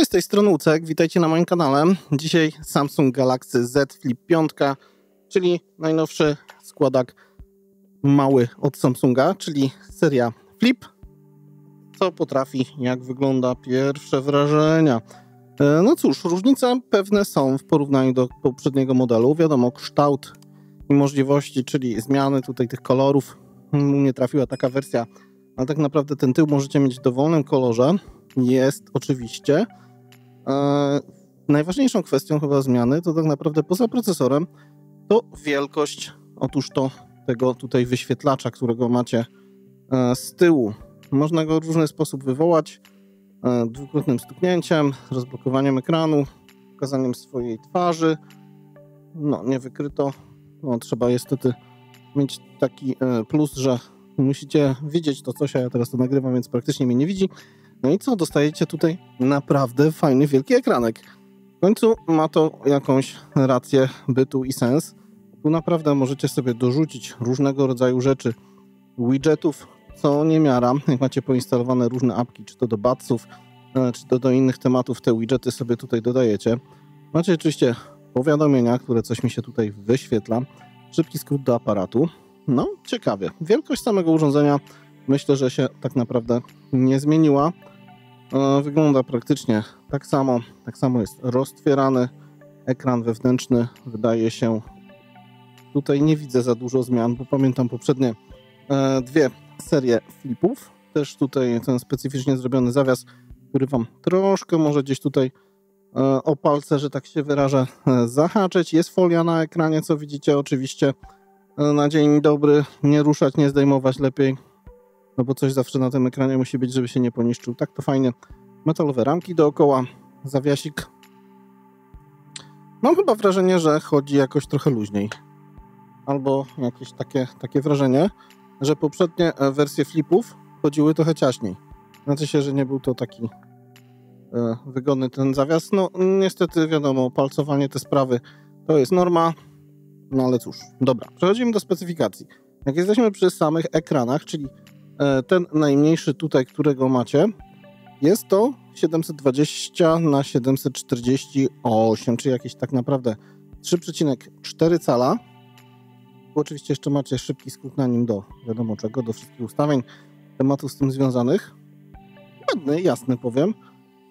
Cześć, z tej strony Ucek, witajcie na moim kanale. Dzisiaj Samsung Galaxy Z Flip 5, czyli najnowszy składak mały od Samsunga, czyli seria Flip. Co potrafi, jak wygląda, pierwsze wrażenia. No cóż, różnice pewne są w porównaniu do poprzedniego modelu. Wiadomo, kształt i możliwości, czyli zmiany tutaj tych kolorów. Mnie trafiła taka wersja, ale tak naprawdę ten tył możecie mieć w dowolnym kolorze. Jest oczywiście najważniejszą kwestią chyba zmiany to tak naprawdę poza procesorem to wielkość. Otóż to tego tutaj wyświetlacza, którego macie z tyłu. Można go w różny sposób wywołać. Dwukrotnym stuknięciem, rozblokowaniem ekranu, pokazaniem swojej twarzy. No, nie wykryto. No, trzeba niestety mieć taki plus, że musicie widzieć to coś, a ja teraz to nagrywam, więc praktycznie mnie nie widzi. No i co? Dostajecie tutaj naprawdę fajny, wielki ekranek. W końcu ma to jakąś rację bytu i sens. Tu naprawdę możecie sobie dorzucić różnego rodzaju rzeczy, widgetów, co niemiara. Jak macie poinstalowane różne apki, czy to do Budsów, czy to do innych tematów, te widgety sobie tutaj dodajecie. Macie oczywiście powiadomienia, które coś mi się tutaj wyświetla. Szybki skrót do aparatu. No, ciekawie. Wielkość samego urządzenia myślę, że się tak naprawdę nie zmieniła. Wygląda praktycznie tak samo. Tak samo jest roztwierany. Ekran wewnętrzny wydaje się... Tutaj nie widzę za dużo zmian, bo pamiętam poprzednie dwie serie flipów. Też tutaj ten specyficznie zrobiony zawias, który wam troszkę może gdzieś tutaj o palce, że tak się wyrażę, zahaczyć. Jest folia na ekranie, co widzicie oczywiście. Na dzień dobry nie ruszać, nie zdejmować lepiej. No bo coś zawsze na tym ekranie musi być, żeby się nie poniszczył. Tak to fajnie. Metalowe ramki dookoła, zawiasik. Mam chyba wrażenie, że chodzi jakoś trochę luźniej. Albo jakieś takie wrażenie, że poprzednie wersje flipów chodziły trochę ciaśniej. Znaczy się, że nie był to taki wygodny ten zawias. No niestety wiadomo, palcowanie te sprawy to jest norma. No ale cóż, dobra. Przechodzimy do specyfikacji. Jak jesteśmy przy samych ekranach, czyli ten najmniejszy tutaj, którego macie, jest to 720 na 748, czyli jakieś tak naprawdę 3,4 cala. Oczywiście jeszcze macie szybki skrót na nim do wiadomo czego, do wszystkich ustawień, tematów z tym związanych. Ładny, jasny powiem.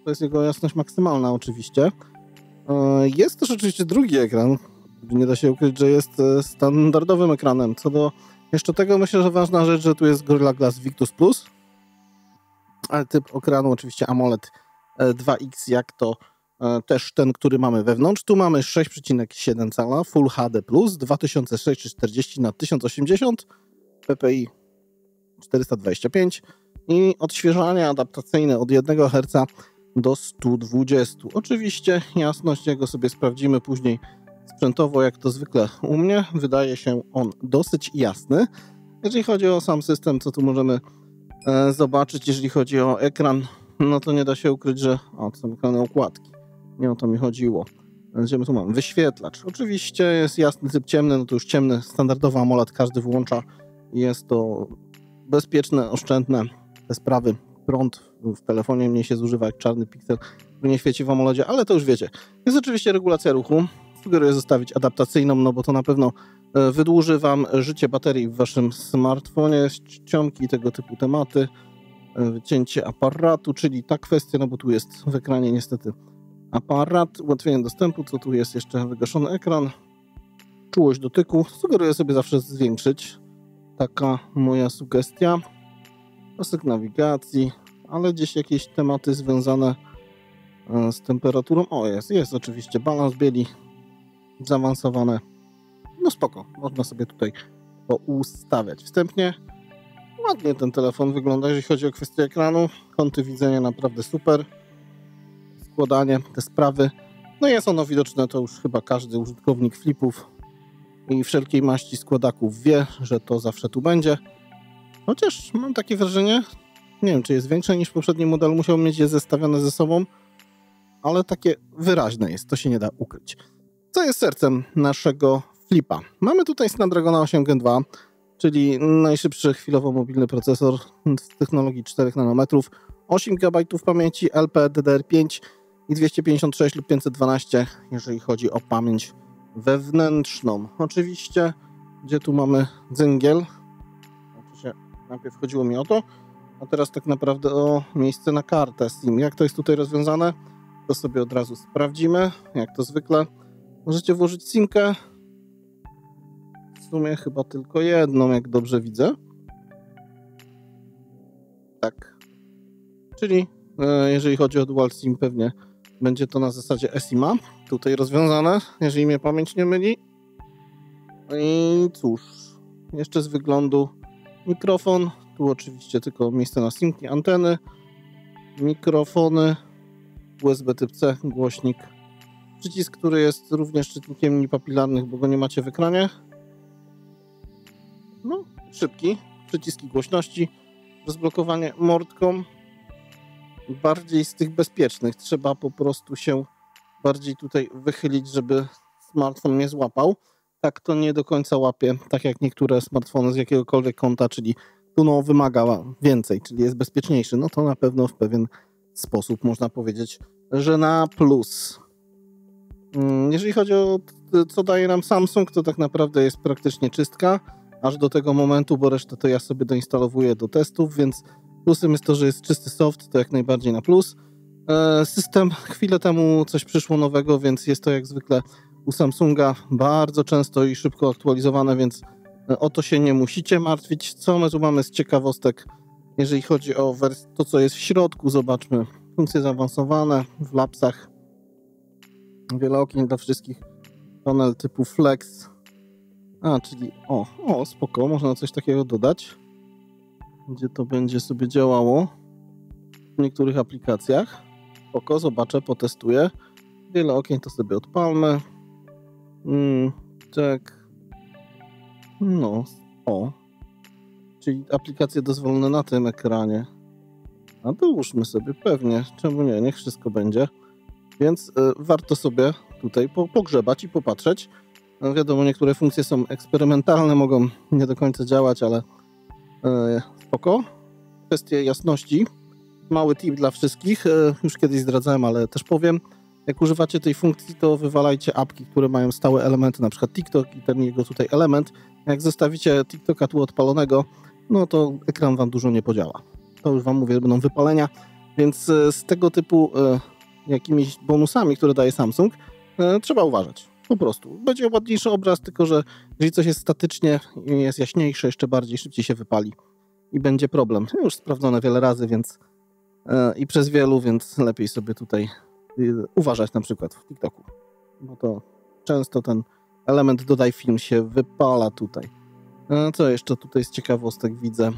To jest jego jasność maksymalna oczywiście. Jest też oczywiście drugi ekran. Nie da się ukryć, że jest standardowym ekranem. Co do jeszcze tego myślę, że ważna rzecz, że tu jest Gorilla Glass Victus Plus. Ale typ ekranu oczywiście AMOLED 2X, jak to też ten, który mamy wewnątrz. Tu mamy 6,7 cala Full HD+, 2640 na 1080 ppi 425 i odświeżanie adaptacyjne od 1 Hz do 120. Oczywiście jasność jego sobie sprawdzimy później sprzętowo, jak to zwykle u mnie. Wydaje się on dosyć jasny. Jeżeli chodzi o sam system, co tu możemy zobaczyć, jeżeli chodzi o ekran, no to nie da się ukryć, że to są ekrany okładki. Nie o to mi chodziło. Gdzie my tu mamy? Wyświetlacz. Oczywiście jest jasny typ ciemny, no to już ciemny, standardowy AMOLED, każdy włącza. Jest to bezpieczne, oszczędne te sprawy. Prąd w telefonie mniej się zużywa jak czarny piksel, który nie świeci w AMOLEDzie, ale to już wiecie. Jest oczywiście regulacja ruchu. Sugeruję zostawić adaptacyjną, no bo to na pewno wydłuży wam życie baterii w waszym smartfonie, czcionki, tego typu tematy, wycięcie aparatu, czyli ta kwestia, no bo tu jest w ekranie niestety aparat, ułatwienie dostępu, co tu jest jeszcze wygaszony ekran, czułość dotyku, sugeruję sobie zawsze zwiększyć, taka moja sugestia, pasek nawigacji, ale gdzieś jakieś tematy związane z temperaturą, jest oczywiście balans bieli, zaawansowane. No spoko, można sobie tutaj poustawiać. Wstępnie ładnie ten telefon wygląda, jeżeli chodzi o kwestię ekranu. Kąty widzenia naprawdę super. Składanie, te sprawy. No jest ono widoczne, to już chyba każdy użytkownik flipów i wszelkiej maści składaków wie, że to zawsze tu będzie. Chociaż mam takie wrażenie, nie wiem, czy jest większe niż poprzedni model, musiał mieć je zestawione ze sobą, ale takie wyraźne jest, to się nie da ukryć. Co jest sercem naszego flipa? Mamy tutaj Snapdragona 8 Gen 2, czyli najszybszy chwilowo mobilny procesor z technologii 4 nanometrów, 8 GB pamięci LPDDR5 i 256 lub 512, jeżeli chodzi o pamięć wewnętrzną. Oczywiście, gdzie tu mamy dzyngiel, oczywiście najpierw chodziło mi o to, a teraz tak naprawdę o miejsce na kartę SIM. Jak to jest tutaj rozwiązane, to sobie od razu sprawdzimy. Jak to zwykle, możecie włożyć SIM-kę, w sumie chyba tylko jedną, jak dobrze widzę. Tak. Czyli jeżeli chodzi o Dual SIM, pewnie będzie to na zasadzie eSIM-a. Tutaj rozwiązane, jeżeli mnie pamięć nie myli. I cóż, jeszcze z wyglądu mikrofon. Tu oczywiście tylko miejsce na SIM-ki, anteny, mikrofony, USB typ C, głośnik. Przycisk, który jest również czytnikiem linii papilarnych, bo go nie macie w ekranie. No, szybki. Przyciski głośności. Rozblokowanie mordką. Bardziej z tych bezpiecznych. Trzeba po prostu się bardziej tutaj wychylić, żeby smartfon nie złapał. Tak to nie do końca łapie, tak jak niektóre smartfony z jakiegokolwiek kąta, czyli tu no wymaga więcej, czyli jest bezpieczniejszy. No to na pewno w pewien sposób można powiedzieć, że na plus. Jeżeli chodzi o co daje nam Samsung, to tak naprawdę jest praktycznie czystka, aż do tego momentu, bo resztę to ja sobie doinstalowuję do testów, więc plusem jest to, że jest czysty soft, to jak najbardziej na plus. System, chwilę temu coś przyszło nowego, więc jest to jak zwykle u Samsunga bardzo często i szybko aktualizowane, więc o to się nie musicie martwić. Co my tu mamy z ciekawostek, jeżeli chodzi o to, co jest w środku? Zobaczmy. Funkcje zaawansowane w lapsach. Wiele okien dla wszystkich. Panel typu Flex. Czyli spoko, można coś takiego dodać. Gdzie to będzie sobie działało w niektórych aplikacjach. Spoko, zobaczę, potestuję. Wiele okien to sobie odpalmy. Tak. No, czyli aplikacje dozwolone na tym ekranie. A dołóżmy sobie, pewnie. Czemu nie? Niech wszystko będzie. Więc warto sobie tutaj pogrzebać i popatrzeć. No, wiadomo, niektóre funkcje są eksperymentalne, mogą nie do końca działać, ale spoko. Kwestie jasności. Mały tip dla wszystkich. Już kiedyś zdradzałem, ale też powiem. Jak używacie tej funkcji, to wywalajcie apki, które mają stałe elementy, na przykład TikTok i ten jego tutaj element. Jak zostawicie TikToka tu odpalonego, no to ekran wam dużo nie podziała. To już wam mówię, będą wypalenia, więc z tego typu jakimiś bonusami, które daje Samsung, trzeba uważać. Po prostu. Będzie ładniejszy obraz, tylko że jeżeli coś jest statycznie i jest jaśniejsze, jeszcze bardziej szybciej się wypali i będzie problem. Już sprawdzone wiele razy, więc i przez wielu, więc lepiej sobie tutaj uważać na przykład w TikToku, bo to często ten element dodaj film się wypala tutaj. Co jeszcze tutaj z ciekawostek widzę?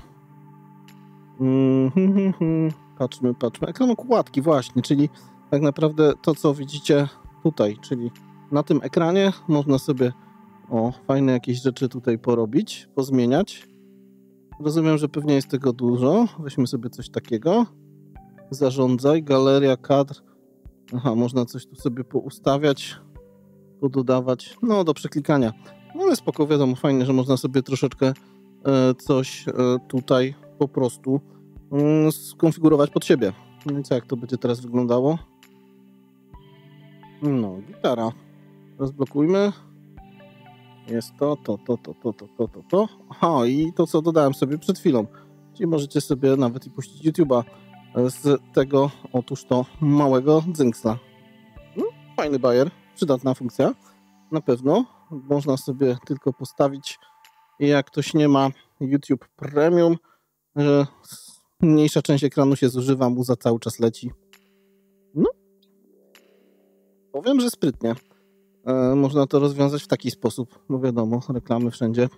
Patrzmy. Ekran okładki właśnie, czyli tak naprawdę to, co widzicie tutaj, czyli na tym ekranie można sobie fajne jakieś rzeczy tutaj porobić, pozmieniać. Rozumiem, że pewnie jest tego dużo. Weźmy sobie coś takiego. Zarządzaj, galeria kadr. Można coś tu sobie poustawiać, pododawać, do przeklikania. No ale spoko, wiadomo, fajnie, że można sobie troszeczkę coś tutaj po prostu skonfigurować pod siebie. No i co, jak to będzie teraz wyglądało? No, gitara. Rozblokujmy. Jest to. I to, co dodałem sobie przed chwilą. Czyli możecie sobie nawet i puścić YouTube'a z tego, otóż to małego dzynksla. Fajny bajer, przydatna funkcja. Na pewno można sobie tylko postawić, jak ktoś nie ma YouTube Premium, że mniejsza część ekranu się zużywa, muza cały czas leci. Powiem, że sprytnie. Można to rozwiązać w taki sposób, bo wiadomo, reklamy wszędzie,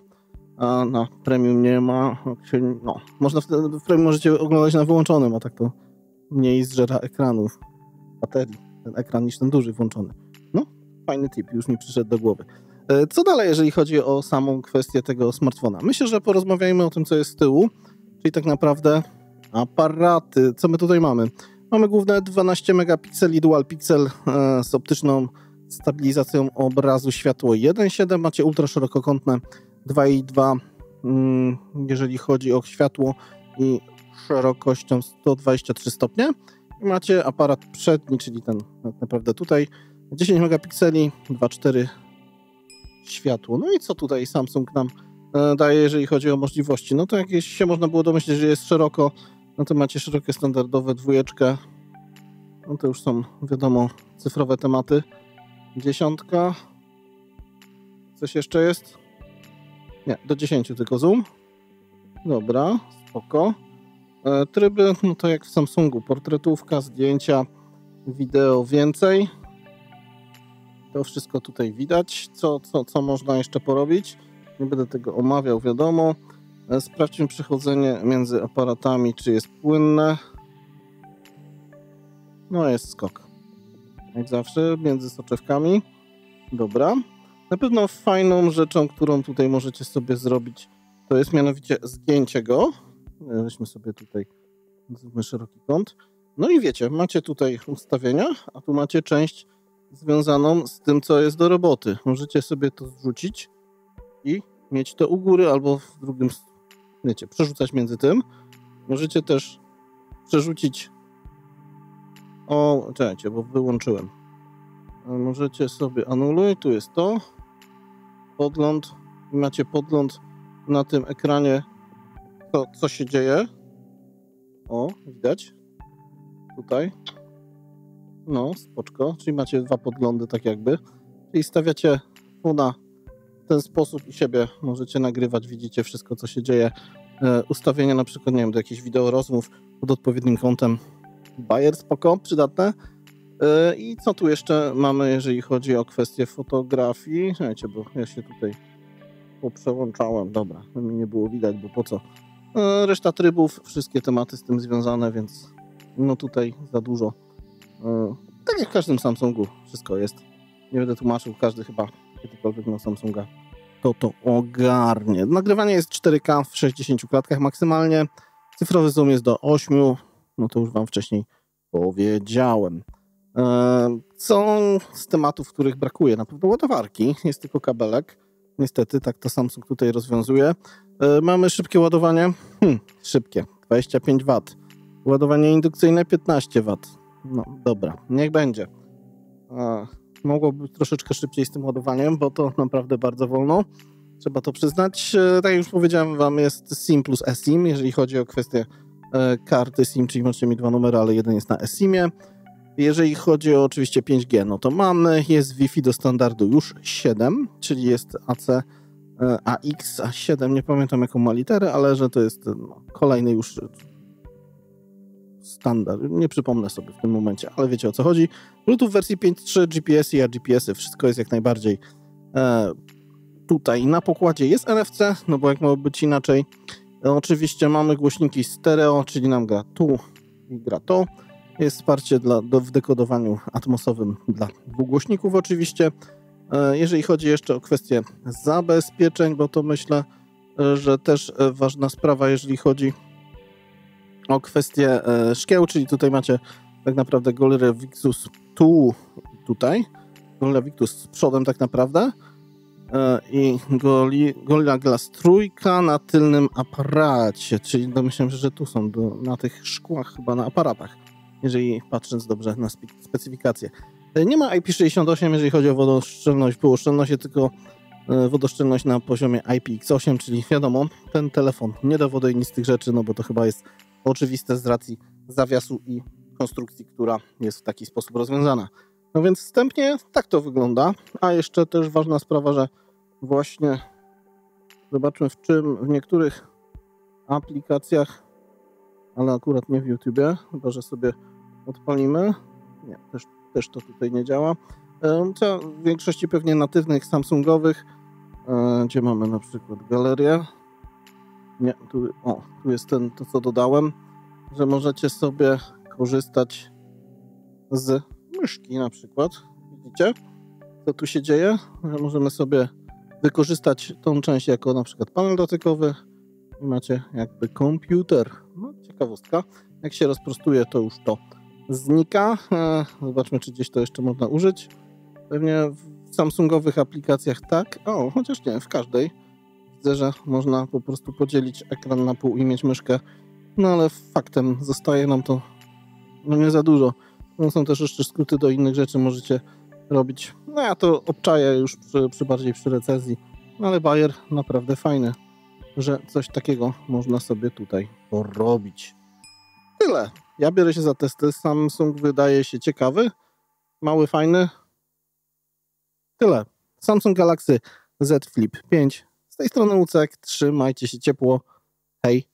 a na Premium nie ma. Można w Premium możecie oglądać na wyłączonym, a tak to mniej zżera ekranów, baterii, ten ekran niż ten duży włączony. Fajny tip, już mi przyszedł do głowy. Co dalej, jeżeli chodzi o samą kwestię tego smartfona? Myślę, że porozmawiajmy o tym, co jest z tyłu, czyli tak naprawdę aparaty. Co my tutaj mamy? Mamy główne 12 megapikseli dual pixel z optyczną stabilizacją obrazu światło 1.7. Macie ultraszerokokątne 2.2, jeżeli chodzi o światło i szerokością 123 stopnie. I macie aparat przedni, czyli ten tak naprawdę tutaj 10 megapikseli, 2.4 światło. No i co tutaj Samsung nam daje, jeżeli chodzi o możliwości? No to jakieś się można było domyśleć, że jest szeroko, no to macie szerokie standardowe 2, no to już są wiadomo cyfrowe tematy. 10. Coś jeszcze jest? Nie, do 10 tylko zoom. Dobra, spoko. Tryby, no to jak w Samsungu, portretówka, zdjęcia, wideo więcej. To wszystko tutaj widać, co można jeszcze porobić. Nie będę tego omawiał, wiadomo. Sprawdźmy przechodzenie między aparatami, czy jest płynne. No jest skok. Jak zawsze, między soczewkami. Dobra. Na pewno fajną rzeczą, którą tutaj możecie sobie zrobić, to jest mianowicie zgięcie go. Weźmy sobie tutaj, zróbmy szeroki kąt. No i wiecie, macie tutaj ustawienia, a tu macie część związaną z tym, co jest do roboty. Możecie sobie to zrzucić i mieć to u góry albo w drugim, wiecie, przerzucać między tym. Możecie też przerzucić, czekajcie, bo wyłączyłem. Możecie sobie anuluj, tu jest to, podgląd i macie podgląd na tym ekranie, co się dzieje. O, widać tutaj. No, spoczko, czyli macie 2 podglądy tak jakby, czyli stawiacie fona w ten sposób i siebie możecie nagrywać, widzicie wszystko, co się dzieje. Ustawienia na przykład, nie wiem, do jakichś wideo rozmów pod odpowiednim kątem. Bajer, spoko, przydatne. I co tu jeszcze mamy, jeżeli chodzi o kwestię fotografii? Słuchajcie, bo ja się tutaj poprzełączałem. Dobra, mi nie było widać, bo po co? Reszta trybów, wszystkie tematy z tym związane, więc no tutaj za dużo. Tak jak w każdym Samsungu wszystko jest. Nie będę tłumaczył, każdy chyba kiedykolwiek miał Samsunga to ogarnie. Nagrywanie jest 4K w 60 klatkach maksymalnie. Cyfrowy zoom jest do 8. No to już wam wcześniej powiedziałem. Co z tematów, których brakuje? Na pewno ładowarki. Jest tylko kabelek. Niestety tak to Samsung tutaj rozwiązuje. Mamy szybkie ładowanie. Szybkie. 25 W. Ładowanie indukcyjne 15 W. No dobra, niech będzie. Mogłoby być troszeczkę szybciej z tym ładowaniem, bo to naprawdę bardzo wolno. Trzeba to przyznać. Tak jak już powiedziałem wam, jest SIM plus eSIM, jeżeli chodzi o kwestię karty SIM, czyli możecie mieć 2 numery, ale jeden jest na eSIM-ie. Jeżeli chodzi o oczywiście 5G, no to mamy, jest Wi-Fi do standardu już 7, czyli jest AX, A7, nie pamiętam jaką ma literę, ale że to jest kolejny już standard, nie przypomnę sobie w tym momencie, ale wiecie o co chodzi. Bluetooth wersji 5.3, GPS-y, a GPS-y, wszystko jest jak najbardziej tutaj na pokładzie. Jest NFC, no bo jak ma być inaczej. Oczywiście mamy głośniki stereo, czyli nam gra tu i gra to. Jest wsparcie w dekodowaniu atmosowym dla 2 głośników oczywiście. Jeżeli chodzi jeszcze o kwestię zabezpieczeń, bo to myślę, że też ważna sprawa, jeżeli chodzi o kwestię szkieł, czyli tutaj macie tak naprawdę Gorilla Victus tu tutaj, Gorilla Victus z przodem tak naprawdę i Gorilla Glass 3 na tylnym aparacie, czyli domyślam się, że tu są na tych szkłach chyba na aparatach, jeżeli patrząc dobrze na specyfikację. Nie ma IP68, jeżeli chodzi o wodoszczelność, półoszczelność, tylko wodoszczelność na poziomie IPX8, czyli wiadomo, ten telefon nie da wody i nic z tych rzeczy, no bo to chyba jest oczywiste z racji zawiasu i konstrukcji, która jest w taki sposób rozwiązana. No więc wstępnie tak to wygląda, a jeszcze też ważna sprawa, że właśnie zobaczmy w niektórych aplikacjach, ale akurat nie w YouTubie, chyba że sobie odpalimy. Nie, też to tutaj nie działa. Co w większości pewnie natywnych Samsungowych, gdzie mamy na przykład galerię. Nie, tu jest to co dodałem, że możecie sobie korzystać z myszki na przykład. Widzicie, co tu się dzieje? Że możemy sobie wykorzystać tą część jako na przykład panel dotykowy i macie jakby komputer. No, ciekawostka. Jak się rozprostuje, to już to znika. Zobaczmy, czy gdzieś to jeszcze można użyć. Pewnie w Samsungowych aplikacjach tak. Chociaż nie, w każdej. Widzę, że można po prostu podzielić ekran na pół i mieć myszkę. No ale faktem zostaje nam to No nie za dużo. No są też jeszcze skróty do innych rzeczy, możecie robić. No ja to obczaję już bardziej przy recenzji, no ale Bayer naprawdę fajny, że coś takiego można sobie tutaj porobić. Tyle. Ja biorę się za testy. Samsung wydaje się ciekawy, mały, fajny. Tyle. Samsung Galaxy Z Flip 5. Z tej strony Łucek. Trzymajcie się ciepło. Hej.